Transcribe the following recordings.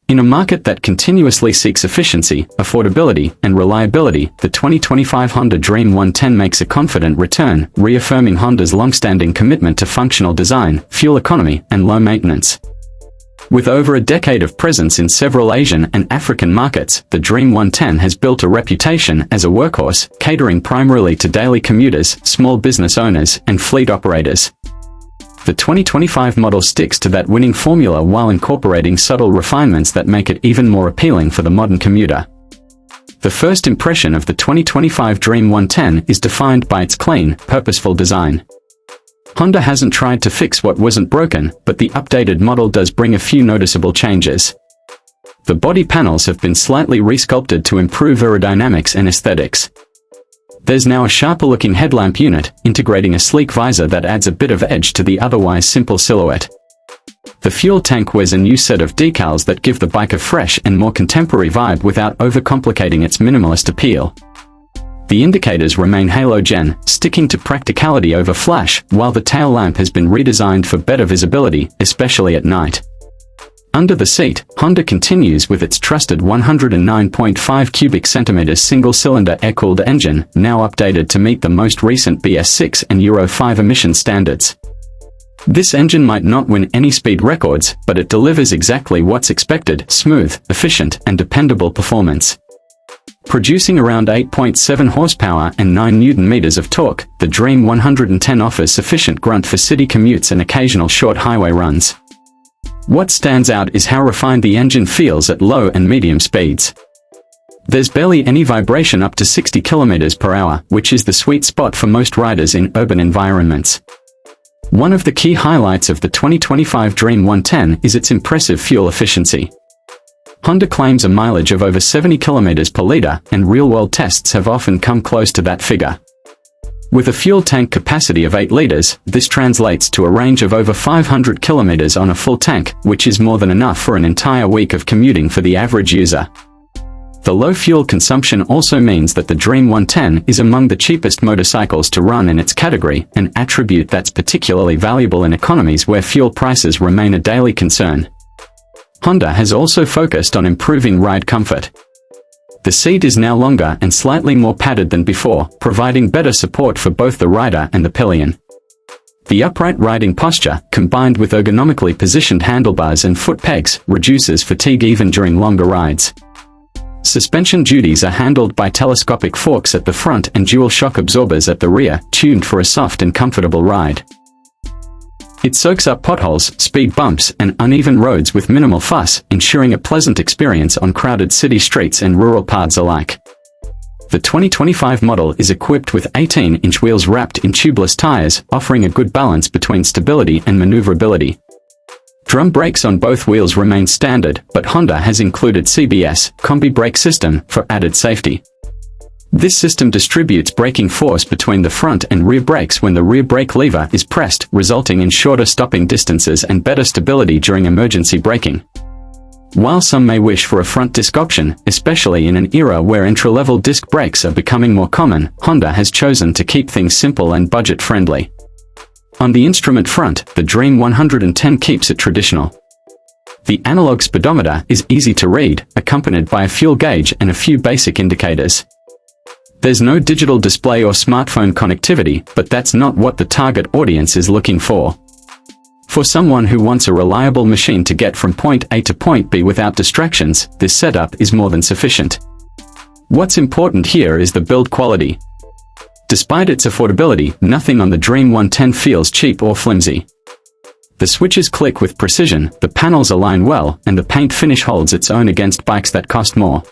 In a market that continuously seeks efficiency, affordability, and reliability, the 2025 Honda Dream 110 makes a confident return, reaffirming Honda's long-standing commitment to functional design, fuel economy, and low maintenance. With over a decade of presence in several Asian and African markets, the Dream 110 has built a reputation as a workhorse, catering primarily to daily commuters, small business owners, and fleet operators. The 2025 model sticks to that winning formula while incorporating subtle refinements that make it even more appealing for the modern commuter. The first impression of the 2025 Dream 110 is defined by its clean, purposeful design. Honda hasn't tried to fix what wasn't broken, but the updated model does bring a few noticeable changes. The body panels have been slightly resculpted to improve aerodynamics and aesthetics. There's now a sharper-looking headlamp unit, integrating a sleek visor that adds a bit of edge to the otherwise simple silhouette. The fuel tank wears a new set of decals that give the bike a fresh and more contemporary vibe without overcomplicating its minimalist appeal. The indicators remain halogen, sticking to practicality over flash, while the tail lamp has been redesigned for better visibility, especially at night. Under the seat, Honda continues with its trusted 109.5 cubic centimeters single-cylinder air-cooled engine, now updated to meet the most recent BS6 and Euro 5 emission standards. This engine might not win any speed records, but it delivers exactly what's expected: smooth, efficient, and dependable performance. Producing around 8.7 horsepower and 9 Nm of torque, the Dream 110 offers sufficient grunt for city commutes and occasional short highway runs. What stands out is how refined the engine feels at low and medium speeds. There's barely any vibration up to 60 km/h, which is the sweet spot for most riders in urban environments. One of the key highlights of the 2025 Dream 110 is its impressive fuel efficiency. Honda claims a mileage of over 70 km/L, and real-world tests have often come close to that figure. With a fuel tank capacity of 8 liters, this translates to a range of over 500 kilometers on a full tank, which is more than enough for an entire week of commuting for the average user. The low fuel consumption also means that the Dream 110 is among the cheapest motorcycles to run in its category, an attribute that's particularly valuable in economies where fuel prices remain a daily concern. Honda has also focused on improving ride comfort. The seat is now longer and slightly more padded than before, providing better support for both the rider and the pillion. The upright riding posture, combined with ergonomically positioned handlebars and foot pegs, reduces fatigue even during longer rides. Suspension duties are handled by telescopic forks at the front and dual shock absorbers at the rear, tuned for a soft and comfortable ride. It soaks up potholes, speed bumps, and uneven roads with minimal fuss, ensuring a pleasant experience on crowded city streets and rural paths alike. The 2025 model is equipped with 18-inch wheels wrapped in tubeless tires, offering a good balance between stability and maneuverability. Drum brakes on both wheels remain standard, but Honda has included CBS, Combi brake system, for added safety. This system distributes braking force between the front and rear brakes when the rear brake lever is pressed, resulting in shorter stopping distances and better stability during emergency braking. While some may wish for a front disc option, especially in an era where entry-level disc brakes are becoming more common, Honda has chosen to keep things simple and budget-friendly. On the instrument front, the Dream 110 keeps it traditional. The analog speedometer is easy to read, accompanied by a fuel gauge and a few basic indicators. There's no digital display or smartphone connectivity, but that's not what the target audience is looking for. For someone who wants a reliable machine to get from point A to point B without distractions, this setup is more than sufficient. What's important here is the build quality. Despite its affordability, nothing on the Dream 110 feels cheap or flimsy. The switches click with precision, the panels align well, and the paint finish holds its own against bikes that cost more.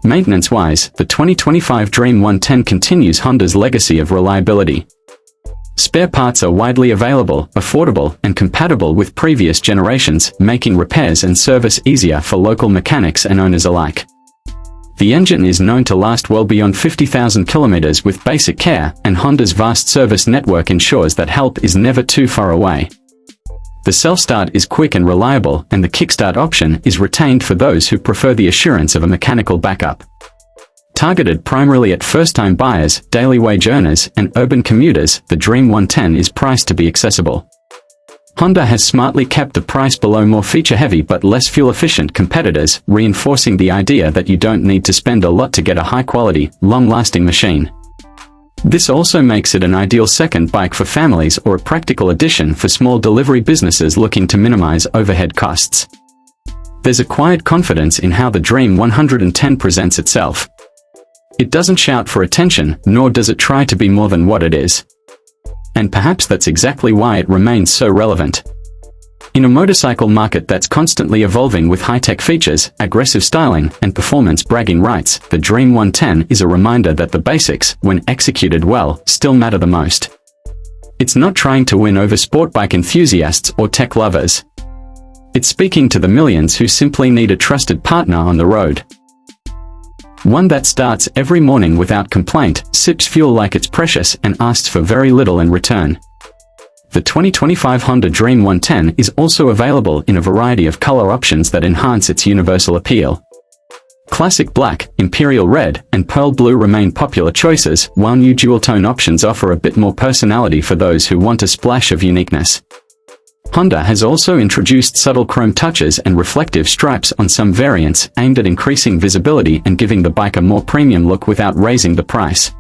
Maintenance-wise, the 2025 Dream 110 continues Honda's legacy of reliability. Spare parts are widely available, affordable, and compatible with previous generations, making repairs and service easier for local mechanics and owners alike. The engine is known to last well beyond 50,000 kilometers with basic care, and Honda's vast service network ensures that help is never too far away. The self-start is quick and reliable, and the kickstart option is retained for those who prefer the assurance of a mechanical backup. Targeted primarily at first-time buyers, daily wage earners, and urban commuters, the Dream 110 is priced to be accessible. Honda has smartly kept the price below more feature-heavy but less fuel-efficient competitors, reinforcing the idea that you don't need to spend a lot to get a high-quality, long-lasting machine. This also makes it an ideal second bike for families or a practical addition for small delivery businesses looking to minimize overhead costs. There's a quiet confidence in how the Dream 110 presents itself. It doesn't shout for attention, nor does it try to be more than what it is. And perhaps that's exactly why it remains so relevant. In a motorcycle market that's constantly evolving with high-tech features, aggressive styling, and performance bragging rights, the Dream 110 is a reminder that the basics, when executed well, still matter the most. It's not trying to win over sport bike enthusiasts or tech lovers. It's speaking to the millions who simply need a trusted partner on the road. One that starts every morning without complaint, sips fuel like it's precious, and asks for very little in return. The 2025 Honda Dream 110 is also available in a variety of color options that enhance its universal appeal. Classic black, imperial red, and pearl blue remain popular choices, while new dual-tone options offer a bit more personality for those who want a splash of uniqueness. Honda has also introduced subtle chrome touches and reflective stripes on some variants, aimed at increasing visibility and giving the bike a more premium look without raising the price.